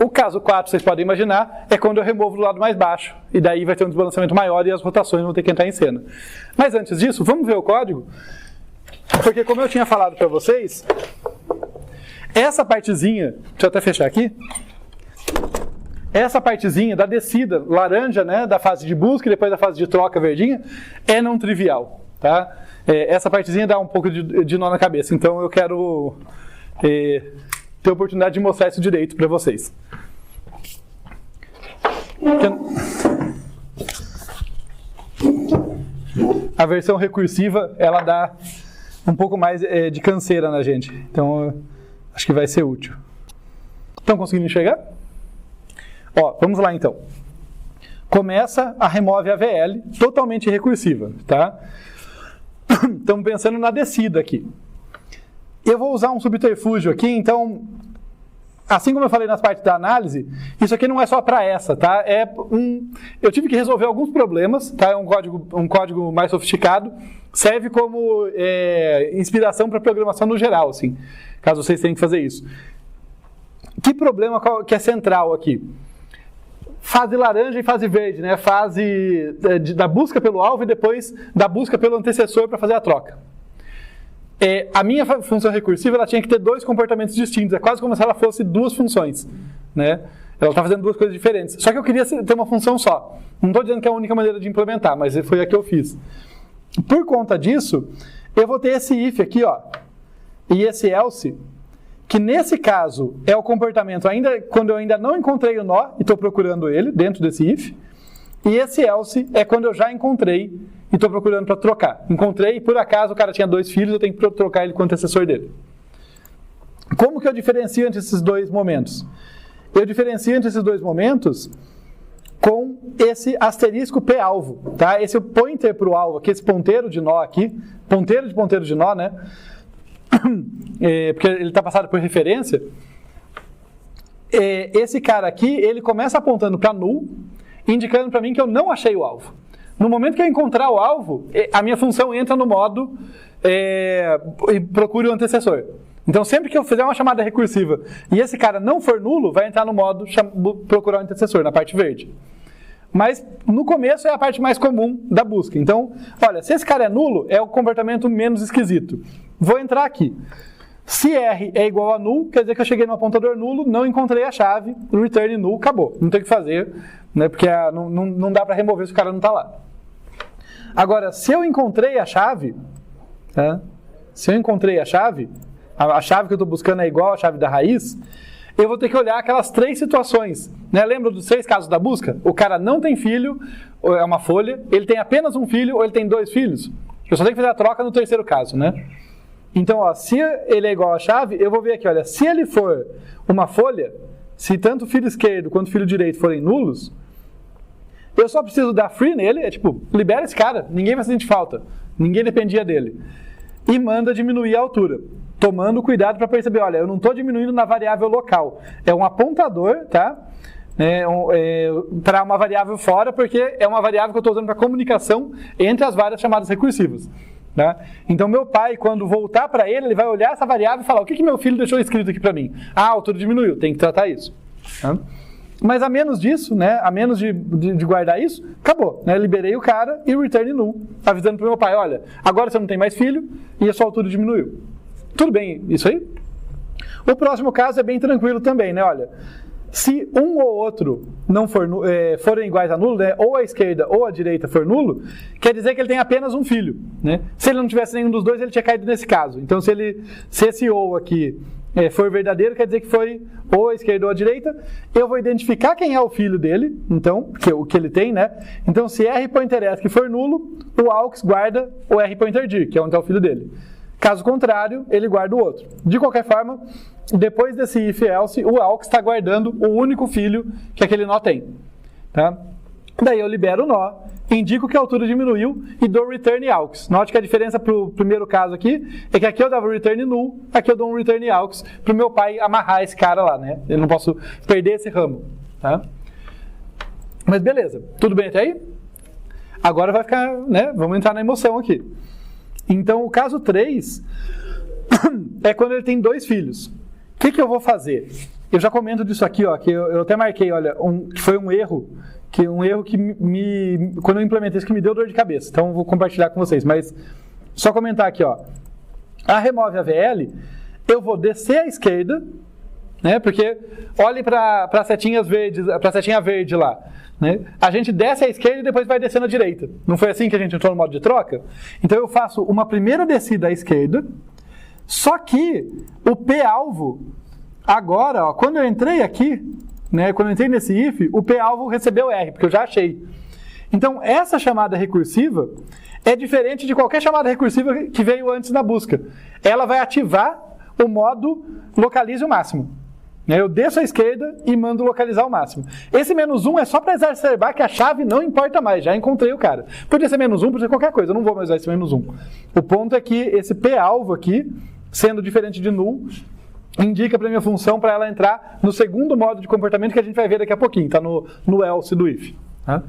O caso 4, vocês podem imaginar, é quando eu removo do lado mais baixo. E daí vai ter um desbalanceamento maior e as rotações vão ter que entrar em cena. Mas antes disso, vamos ver o código? Porque como eu tinha falado para vocês, essa partezinha, deixa eu até fechar aqui. Essa partezinha da descida laranja, né, da fase de busca e depois da fase de troca verdinha, é não trivial. Tá? Essa partezinha dá um pouco de nó na cabeça. Então eu quero ter a oportunidade de mostrar isso direito para vocês. A versão recursiva, ela dá um pouco mais de canseira na gente. Então, acho que vai ser útil. Estão conseguindo enxergar? Ó, vamos lá então. Começa a remove AVL, totalmente recursiva, tá? Estamos pensando na descida aqui. Eu vou usar um subterfúgio aqui, então, assim como eu falei nas partes da análise, isso aqui não é só para essa, tá? Eu tive que resolver alguns problemas, tá? É um código mais sofisticado, serve como inspiração para programação no geral, assim, caso vocês tenham que fazer isso. Que problema que é central aqui? Fase laranja e fase verde, né? Fase da busca pelo alvo e depois da busca pelo antecessor para fazer a troca. A minha função recursiva ela tinha que ter dois comportamentos distintos. É quase como se ela fosse duas funções, né? Ela está fazendo duas coisas diferentes. Só que eu queria ter uma função só. Não estou dizendo que é a única maneira de implementar, mas foi a que eu fiz. Por conta disso, eu vou ter esse if aqui, ó, e esse else, que nesse caso é o comportamento quando eu ainda não encontrei o nó e estou procurando ele dentro desse if. E esse else é quando eu já encontrei e estou procurando para trocar. Encontrei e por acaso o cara tinha 2 filhos, eu tenho que trocar ele com o antecessor dele. Como que eu diferencio entre esses dois momentos? Eu diferencio entre esses dois momentos com esse asterisco P-alvo. Tá? Esse pointer para o alvo, aqui, esse ponteiro de nó aqui, ponteiro de nó, né? Porque ele está passado por referência. Esse cara aqui, ele começa apontando para null, indicando para mim que eu não achei o alvo. No momento que eu encontrar o alvo, a minha função entra no modo e procure o antecessor. Então, sempre que eu fizer uma chamada recursiva e esse cara não for nulo, vai entrar no modo procurar o antecessor, na parte verde. Mas, no começo, é a parte mais comum da busca. Então, olha, se esse cara é nulo, é o comportamento menos esquisito. Vou entrar aqui. Se R é igual a null, quer dizer que eu cheguei no apontador nulo, não encontrei a chave, return null, acabou. Não tem o que fazer, né, porque não dá para remover se o cara não está lá. Agora, se eu encontrei a chave, tá? Se eu encontrei a chave que eu estou buscando é igual à chave da raiz, eu vou ter que olhar aquelas 3 situações. Né? Lembra dos 3 casos da busca? O cara não tem filho, é uma folha, ele tem apenas um filho ou ele tem 2 filhos. Eu só tenho que fazer a troca no terceiro caso, né? Então, ó, se ele é igual à chave, eu vou ver aqui, olha, se ele for uma folha, se tanto o filho esquerdo quanto o filho direito forem nulos, eu só preciso dar free nele, libera esse cara, ninguém vai sentir falta, ninguém dependia dele. E manda diminuir a altura, tomando cuidado para perceber, olha, eu não estou diminuindo na variável local, é um apontador, tá? Para uma variável fora, porque é uma variável que eu estou usando para comunicação entre as várias chamadas recursivas. Tá? Então, meu pai, quando voltar para ele vai olhar essa variável e falar, o que meu filho deixou escrito aqui para mim? Ah, a altura diminuiu, tem que tratar isso. Tá? Mas a menos disso, né, a menos de guardar isso, acabou. Né? Liberei o cara e return null, avisando para o meu pai, olha, agora você não tem mais filho e a sua altura diminuiu. Tudo bem isso aí? O próximo caso é bem tranquilo também, né? Olha, se um ou outro não forem iguais a nulo, né, ou a esquerda ou a direita for nulo, quer dizer que ele tem apenas um filho. Né? Se ele não tivesse nenhum dos dois, ele tinha caído nesse caso. Então, se esse ou aqui for verdadeiro, quer dizer que foi ou a esquerda ou a direita. Eu vou identificar quem é o filho dele, então, o que ele tem, né? Então, se R.ESC que for nulo, o AUX guarda o R.dir, que é onde está o filho dele. Caso contrário, ele guarda o outro. De qualquer forma, depois desse if-else, o AUX está guardando o único filho que aquele nó tem. Tá? Daí eu libero o nó, indico que a altura diminuiu e dou return AUX. Note que a diferença para o primeiro caso aqui é que aqui eu dava return null, aqui eu dou um return AUX para o meu pai amarrar esse cara lá. Né? Eu não posso perder esse ramo. Tá? Mas beleza, tudo bem até aí? Agora vai ficar, né? Vamos entrar na emoção aqui. Então, o caso 3 é quando ele tem 2 filhos. O que eu vou fazer? eu já comento disso aqui, ó, que eu até marquei, olha, que foi um erro que quando eu implementei isso, que me deu dor de cabeça. Então, vou compartilhar com vocês. Mas, só comentar aqui, ó. A remove AVL, eu vou descer à esquerda, né? Porque, olhe para a setinha verde lá. Né? A gente desce à esquerda e depois vai descendo à direita. Não foi assim que a gente entrou no modo de troca? Então, eu faço uma primeira descida à esquerda, só que o P-alvo, agora, ó, quando eu entrei aqui, né, quando eu entrei nesse if, o P-alvo recebeu R, porque eu já achei. Então, essa chamada recursiva é diferente de qualquer chamada recursiva que veio antes na busca. Ela vai ativar o modo localize o máximo. Eu desço à esquerda e mando localizar o máximo. Esse -1 é só para exacerbar que a chave não importa mais. Já encontrei o cara. Podia ser -1, podia ser qualquer coisa. Eu não vou mais usar esse -1. O ponto é que esse P-alvo aqui, sendo diferente de null, indica para a minha função para ela entrar no segundo modo de comportamento que a gente vai ver daqui a pouquinho. Está no else do if. Tá?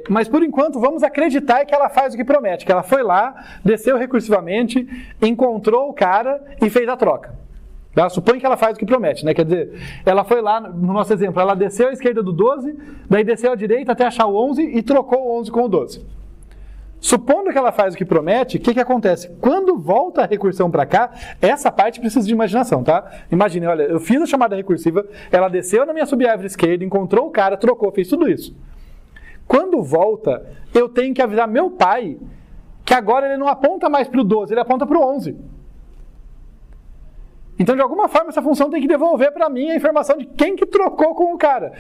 Mas por enquanto vamos acreditar que ela faz o que promete. Que ela foi lá, desceu recursivamente, encontrou o cara e fez a troca. Tá? Supõe que ela faz o que promete, né? Quer dizer, ela foi lá, no nosso exemplo, ela desceu à esquerda do 12, daí desceu à direita até achar o 11 e trocou o 11 com o 12. Supondo que ela faz o que promete, o que acontece? Quando volta a recursão para cá, essa parte precisa de imaginação, tá? Imagine, olha, eu fiz a chamada recursiva, ela desceu na minha subárvore esquerda, encontrou o cara, trocou, fez tudo isso. Quando volta, eu tenho que avisar meu pai que agora ele não aponta mais para o 12, ele aponta para o 11. Então, de alguma forma, essa função tem que devolver para mim a informação de quem que trocou com o cara.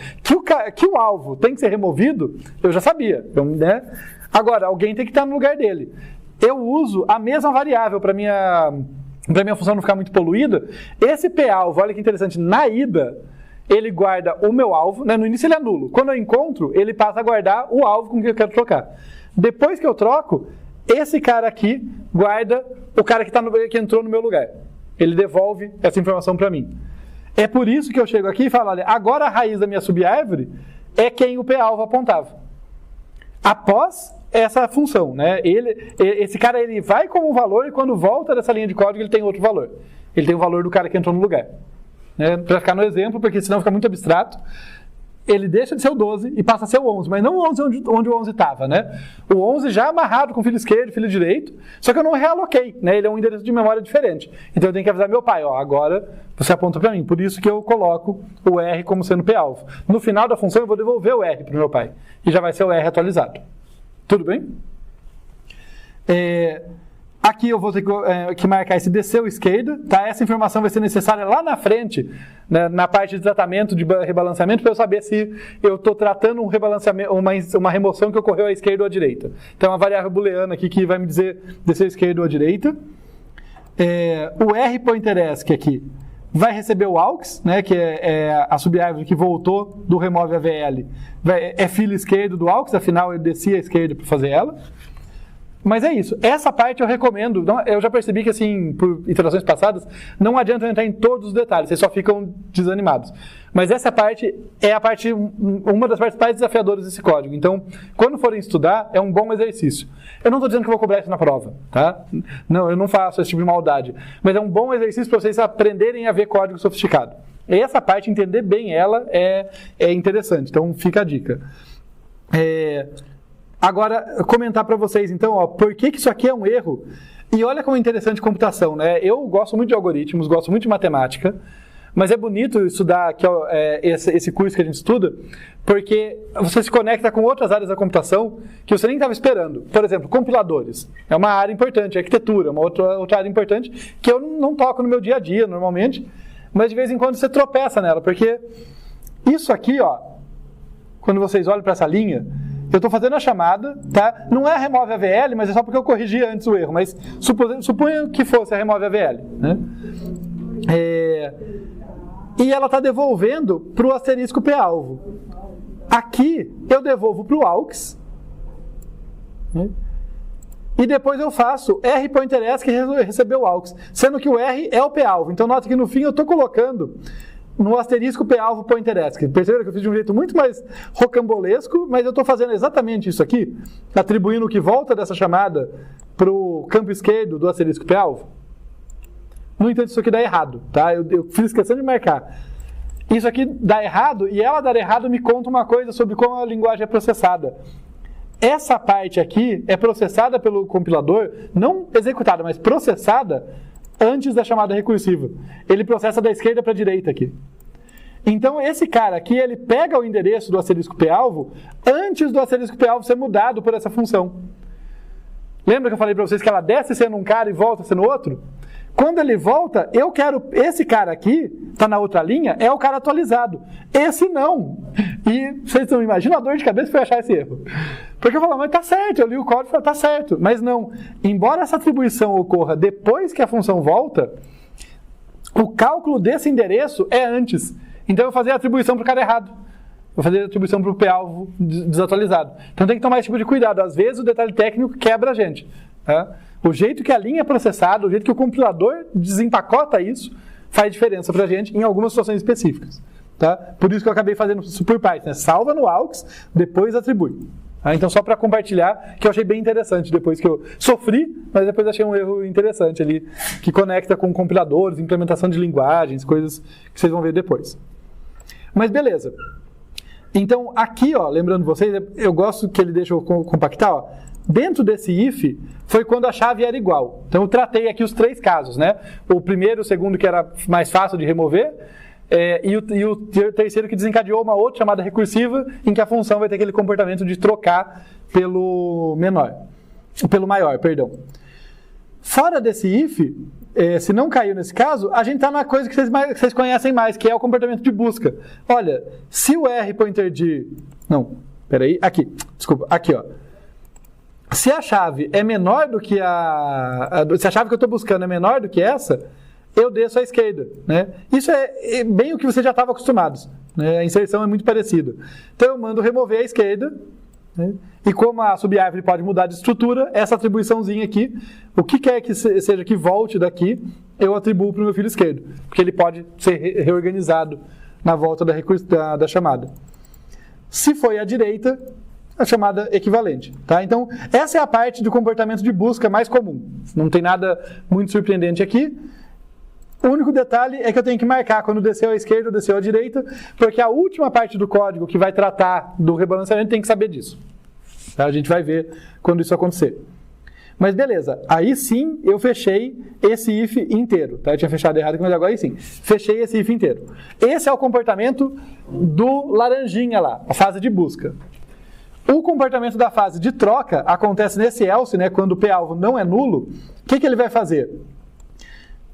Que o alvo tem que ser removido, eu já sabia, né? Agora, alguém tem que estar no lugar dele. Eu uso a mesma variável para minha função não ficar muito poluída. Esse P-alvo, olha que interessante, na ida, ele guarda o meu alvo, né? No início ele é nulo. Quando eu encontro, ele passa a guardar o alvo com que eu quero trocar. Depois que eu troco, esse cara aqui guarda o cara que entrou no meu lugar. Ele devolve essa informação para mim. É por isso que eu chego aqui e falo, olha, agora a raiz da minha subárvore é quem o P-alvo apontava. Após essa função, né? Esse cara ele vai como valor e quando volta dessa linha de código ele tem outro valor. Ele tem o valor do cara que entrou no lugar. Né? Para ficar no exemplo, porque senão fica muito abstrato, ele deixa de ser o 12 e passa a ser o 11, mas não o 11 onde o 11 estava, né? O 11 já amarrado com filho esquerdo e filho direito, só que eu não realoquei, né? Ele é um endereço de memória diferente. Então eu tenho que avisar meu pai, ó, agora você aponta para mim. Por isso que eu coloco o R como sendo P-alvo. No final da função eu vou devolver o R para o meu pai. E já vai ser o R atualizado. Tudo bem? Aqui eu vou ter que marcar esse desceu à esquerda, tá? Essa informação vai ser necessária lá na frente, né, na parte de tratamento de rebalanceamento, para eu saber se eu estou tratando um rebalanceamento, uma remoção que ocorreu à esquerda ou à direita. Então, é uma variável booleana aqui que vai me dizer desceu à esquerda ou à direita. O rPointerEsc aqui vai receber o aux, né, que é a subárvore que voltou do remove AVL. É filho esquerdo do aux, afinal eu desci à esquerda para fazer ela. Mas é isso. Essa parte eu recomendo. Eu já percebi que, assim, por iterações passadas, não adianta eu entrar em todos os detalhes, vocês só ficam desanimados. Mas essa parte é uma das partes mais desafiadoras desse código. Então, quando forem estudar, é um bom exercício. Eu não estou dizendo que eu vou cobrar isso na prova, tá? Não, eu não faço esse tipo de maldade. Mas é um bom exercício para vocês aprenderem a ver código sofisticado. E essa parte, entender bem ela, é interessante. Então, fica a dica. Agora, comentar para vocês, então, ó, por que isso aqui é um erro? E olha como é interessante computação, né? Eu gosto muito de algoritmos, gosto muito de matemática, mas é bonito estudar esse curso que a gente estuda, porque você se conecta com outras áreas da computação que você nem estava esperando. Por exemplo, compiladores. É uma área importante, arquitetura, uma outra área importante, que eu não toco no meu dia a dia, normalmente, mas de vez em quando você tropeça nela, porque isso aqui, ó, quando vocês olham para essa linha, eu estou fazendo a chamada, tá? Não é a remove AVL, mas é só porque eu corrigi antes o erro. Mas suponha que fosse a remove AVL, né? E ela está devolvendo para o asterisco P-alvo. Aqui eu devolvo para o aux. Né? E depois eu faço rPointerEsc que recebeu o aux. Sendo que o R é o P-alvo. Então nota que no fim eu estou colocando no asterisco P-alvo pointeresc. Perceberam que eu fiz de um jeito muito mais rocambolesco, mas eu estou fazendo exatamente isso aqui, atribuindo o que volta dessa chamada para o campo esquerdo do asterisco P-alvo. No entanto, isso aqui dá errado, tá? Eu fiz questão de marcar. isso aqui dá errado, e ela dar errado me conta uma coisa sobre como a linguagem é processada. Essa parte aqui é processada pelo compilador, não executada, mas processada antes da chamada recursiva. Ele processa da esquerda para a direita aqui. Então esse cara aqui, ele pega o endereço do asterisco p-alvo antes do asterisco p-alvo ser mudado por essa função. Lembra que eu falei para vocês que ela desce sendo um cara e volta sendo outro? Quando ele volta, eu quero... Esse cara aqui, está na outra linha, é o cara atualizado. Esse não. E vocês não imaginam a dor de cabeça para achar esse erro. Porque eu falo, mas tá certo, eu li o código e falei, tá certo. Mas não. Embora essa atribuição ocorra depois que a função volta, o cálculo desse endereço é antes. Então eu vou fazer a atribuição para o cara errado. Vou fazer a atribuição para o p-alvo desatualizado. Então tem que tomar esse tipo de cuidado. Às vezes o detalhe técnico quebra a gente. Tá? O jeito que a linha é processada, o jeito que o compilador desempacota isso, faz diferença para a gente em algumas situações específicas. Tá? Por isso que eu acabei fazendo isso por partes. Né? Salva no AUX, depois atribui. Tá? Então só para compartilhar, que eu achei bem interessante depois que eu sofri, mas depois achei um erro interessante ali, que conecta com compiladores, implementação de linguagens, coisas que vocês vão ver depois. Mas beleza. Então aqui, ó, lembrando vocês, eu gosto que ele deixa eu compactar, ó. Dentro desse if, foi quando a chave era igual. Então eu tratei aqui os três casos, né? O primeiro, o segundo que era mais fácil de remover, e o terceiro que desencadeou uma outra chamada recursiva, em que a função vai ter aquele comportamento de trocar pelo maior, perdão. Fora desse if, se não caiu nesse caso, a gente está na coisa que vocês conhecem mais, que é o comportamento de busca. Olha, se o R pointer de... Não, peraí, aqui, desculpa, aqui, ó. Se a chave é menor do que se a chave que eu estou buscando é menor do que essa, eu desço à esquerda. Né? Isso é bem o que vocês já estavam acostumados. Né? A inserção é muito parecida. Então eu mando remover à esquerda, né? E como a subárvore pode mudar de estrutura, essa atribuiçãozinha aqui, o que quer que seja que volte daqui, eu atribuo para o meu filho esquerdo, porque ele pode ser reorganizado na volta da chamada. Se foi à direita, a chamada equivalente. Tá? Então, essa é a parte do comportamento de busca mais comum. Não tem nada muito surpreendente aqui. O único detalhe é que eu tenho que marcar quando desceu à esquerda ou desceu à direita, porque a última parte do código que vai tratar do rebalanceamento tem que saber disso. Tá? A gente vai ver quando isso acontecer. Mas beleza, aí sim eu fechei esse if inteiro. Tá? Eu tinha fechado errado, mas agora aí sim. Fechei esse if inteiro. Esse é o comportamento do laranjinha lá, a fase de busca. O comportamento da fase de troca acontece nesse else, né, quando o p-alvo não é nulo. O que ele vai fazer?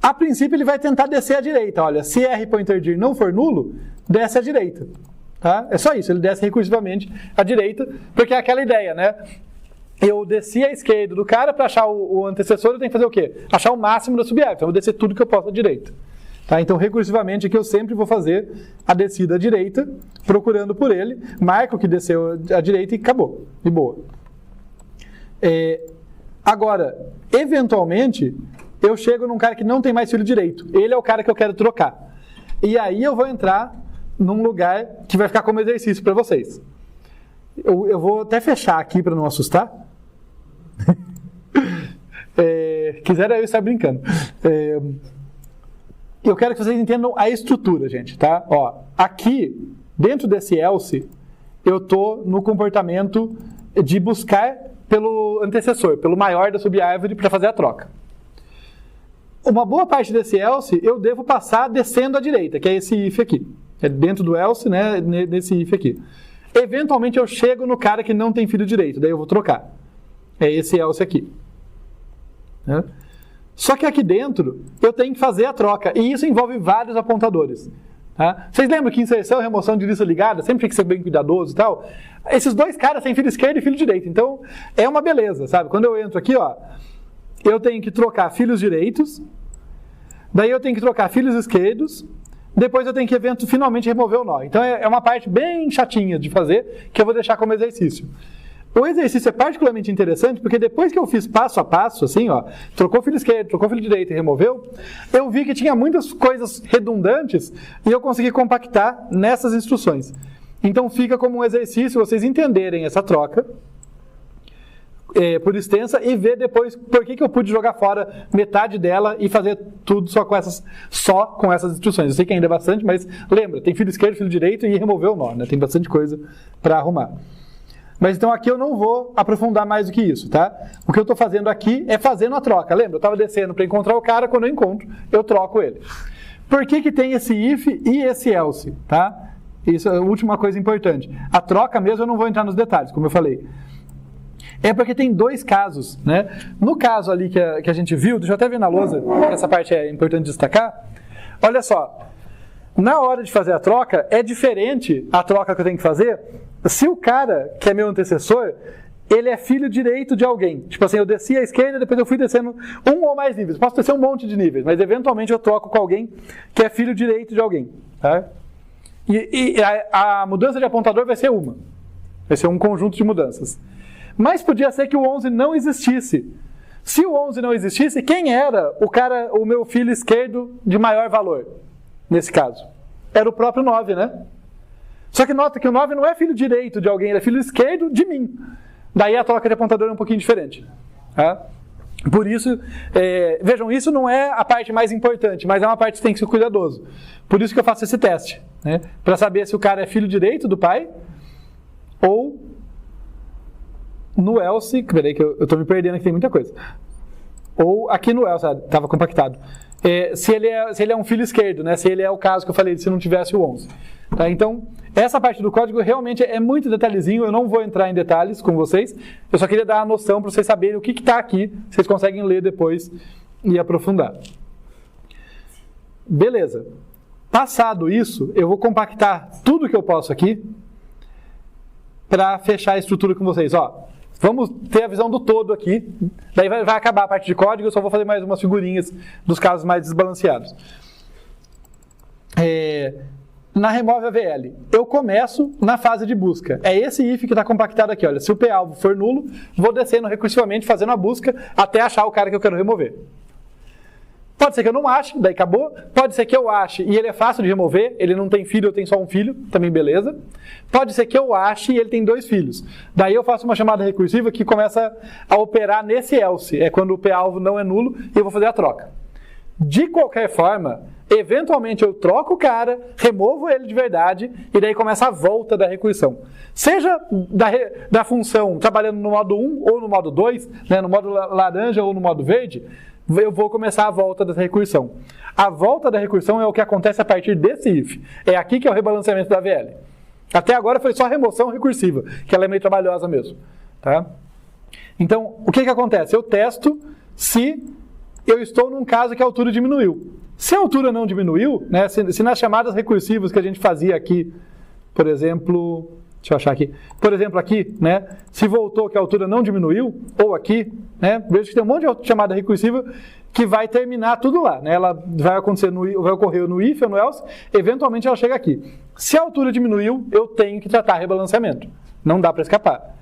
A princípio ele vai tentar descer à direita. Olha, se r.dir não for nulo, desce à direita. Tá? É só isso, ele desce recursivamente à direita, porque é aquela ideia, né? Eu desci à esquerda do cara, para achar o antecessor, eu tenho que fazer o quê? Achar o máximo da subárvore. Então eu vou descer tudo que eu posso à direita. Tá? Então, recursivamente, aqui eu sempre vou fazer a descida à direita, procurando por ele, marco que desceu à direita e acabou, de boa. Agora, eventualmente, eu chego num cara que não tem mais filho direito. Ele é o cara que eu quero trocar. E aí eu vou entrar num lugar que vai ficar como exercício para vocês. Eu vou até fechar aqui para não assustar. Quiser eu estar brincando. Eu quero que vocês entendam a estrutura, gente, tá? Ó, aqui, dentro desse else, eu estou no comportamento de buscar pelo antecessor, pelo maior da subárvore, para fazer a troca. Uma boa parte desse else, eu devo passar descendo à direita, que é esse if aqui. É dentro do else, né, nesse if aqui. Eventualmente, eu chego no cara que não tem filho direito, daí eu vou trocar. É esse else aqui. Né? Só que aqui dentro, eu tenho que fazer a troca. E isso envolve vários apontadores. Tá? Vocês lembram que inserção e remoção de lista ligada sempre tem que ser bem cuidadoso e tal? Esses dois caras têm filho esquerdo e filho direito. Então, é uma beleza, sabe? Quando eu entro aqui, ó, eu tenho que trocar filhos direitos. Daí eu tenho que trocar filhos esquerdos. Depois eu tenho que, finalmente, remover o nó. Então, é uma parte bem chatinha de fazer, que eu vou deixar como exercício. O exercício é particularmente interessante porque depois que eu fiz passo a passo, assim, ó, trocou filho esquerdo, trocou filho direito e removeu, eu vi que tinha muitas coisas redundantes e eu consegui compactar nessas instruções. Então fica como um exercício vocês entenderem essa troca, por extensa e ver depois por que eu pude jogar fora metade dela e fazer tudo só com essas instruções. Eu sei que ainda é bastante, mas lembra, tem filo esquerdo, filo direito e remover o nó, né? Tem bastante coisa para arrumar. Mas então aqui eu não vou aprofundar mais do que isso, tá? O que eu estou fazendo aqui é fazendo a troca. Lembra? Eu estava descendo para encontrar o cara, quando eu encontro, eu troco ele. Por que tem esse if e esse else, tá? Isso é a última coisa importante. A troca mesmo eu não vou entrar nos detalhes, como eu falei. É porque tem dois casos, né? No caso ali que a gente viu, deixa eu até ver na lousa, essa parte é importante destacar. Olha só, na hora de fazer a troca, é diferente a troca que eu tenho que fazer se o cara, que é meu antecessor, ele é filho direito de alguém. Tipo assim, eu desci à esquerda, depois eu fui descendo um ou mais níveis. Posso descer um monte de níveis, mas eventualmente eu troco com alguém que é filho direito de alguém, tá? E a mudança de apontador vai ser uma. Vai ser um conjunto de mudanças. Mas podia ser que o 11 não existisse. Se o 11 não existisse, quem era o meu filho esquerdo de maior valor, nesse caso? Era o próprio 9, né? Só que nota que o 9 não é filho direito de alguém, ele é filho esquerdo de mim. Daí a troca de apontador é um pouquinho diferente. Tá? Por isso, vejam, isso não é a parte mais importante, mas é uma parte que tem que ser cuidadoso. Por isso que eu faço esse teste, né? Para saber se o cara é filho direito do pai ou no else, peraí que eu estou me perdendo aqui, tem muita coisa. Ou aqui no else, estava compactado. Se ele é um filho esquerdo, né? Se ele é o caso que eu falei, se não tivesse o 11. Tá? Então, essa parte do código realmente é muito detalhezinho, eu não vou entrar em detalhes com vocês, eu só queria dar a noção para vocês saberem o que está aqui, vocês conseguem ler depois e aprofundar. Beleza. Passado isso, eu vou compactar tudo que eu posso aqui para fechar a estrutura com vocês. Ó, vamos ter a visão do todo aqui, daí vai acabar a parte de código, eu só vou fazer mais umas figurinhas dos casos mais desbalanceados. Na remove AVL, eu começo na fase de busca. É esse if que está compactado aqui. Olha, se o p-alvo for nulo, vou descendo recursivamente, fazendo a busca, até achar o cara que eu quero remover. Pode ser que eu não ache, daí acabou. Pode ser que eu ache e ele é fácil de remover, ele não tem filho, eu tenho só um filho, também beleza. Pode ser que eu ache e ele tem 2 filhos. Daí eu faço uma chamada recursiva que começa a operar nesse else. É quando o p-alvo não é nulo e eu vou fazer a troca. De qualquer forma, eventualmente eu troco o cara, removo ele de verdade e daí começa a volta da recursão. Seja da função trabalhando no modo 1 ou no modo 2, né, no modo laranja ou no modo verde, eu vou começar a volta dessa recursão. A volta da recursão é o que acontece a partir desse if. É aqui que é o rebalanceamento da AVL. Até agora foi só remoção recursiva, que ela é meio trabalhosa mesmo. Tá? Então, o que acontece? Eu testo se eu estou num caso que a altura diminuiu. Se a altura não diminuiu, né, se nas chamadas recursivas que a gente fazia aqui, por exemplo, deixa eu achar aqui, por exemplo aqui, né, se voltou que a altura não diminuiu, ou aqui, né, vejo que tem um monte de chamada recursiva que vai terminar tudo lá, né, ela vai ocorrer no if ou no else, eventualmente ela chega aqui. Se a altura diminuiu, eu tenho que tratar rebalanceamento, não dá para escapar.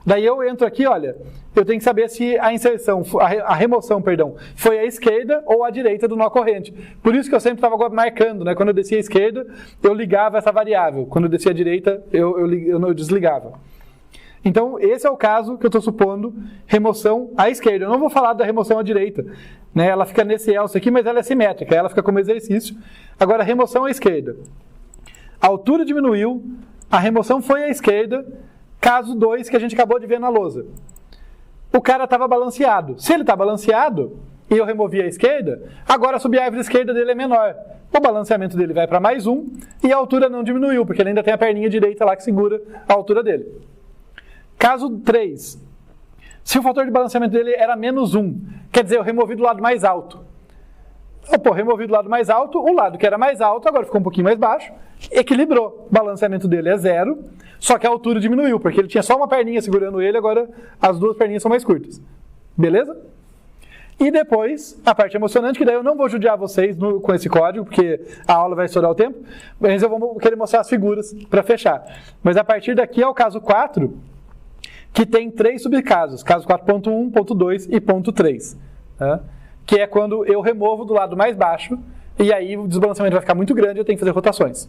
Daí eu entro aqui, olha, eu tenho que saber se a inserção, a remoção, perdão, foi à esquerda ou à direita do nó corrente. Por isso que eu sempre estava marcando, né? Quando eu descia à esquerda, eu ligava essa variável. Quando eu descia à direita, eu desligava. Então, esse é o caso que eu estou supondo, remoção à esquerda. Eu não vou falar da remoção à direita, né? Ela fica nesse else aqui, mas ela é simétrica, ela fica como exercício. Agora, remoção à esquerda. A altura diminuiu, a remoção foi à esquerda. Caso 2 que a gente acabou de ver na lousa. O cara estava balanceado. Se ele está balanceado e eu removi a esquerda, agora a subárvore esquerda dele é menor. O balanceamento dele vai para mais 1 e a altura não diminuiu, porque ele ainda tem a perninha direita lá que segura a altura dele. Caso 3. Se o fator de balanceamento dele era menos 1, quer dizer, eu removi do lado mais alto. Removi do lado mais alto, o lado que era mais alto agora ficou um pouquinho mais baixo, equilibrou. O balanceamento dele é 0, só que a altura diminuiu, porque ele tinha só uma perninha segurando ele, agora as 2 perninhas são mais curtas. Beleza? E depois, a parte emocionante, que daí eu não vou judiar vocês com esse código, porque a aula vai estourar o tempo, mas eu vou querer mostrar as figuras para fechar. Mas a partir daqui é o caso 4, que tem 3 subcasos, caso 4.1, ponto 2 e ponto 3. Tá? Que é quando eu removo do lado mais baixo, e aí o desbalanceamento vai ficar muito grande e eu tenho que fazer rotações.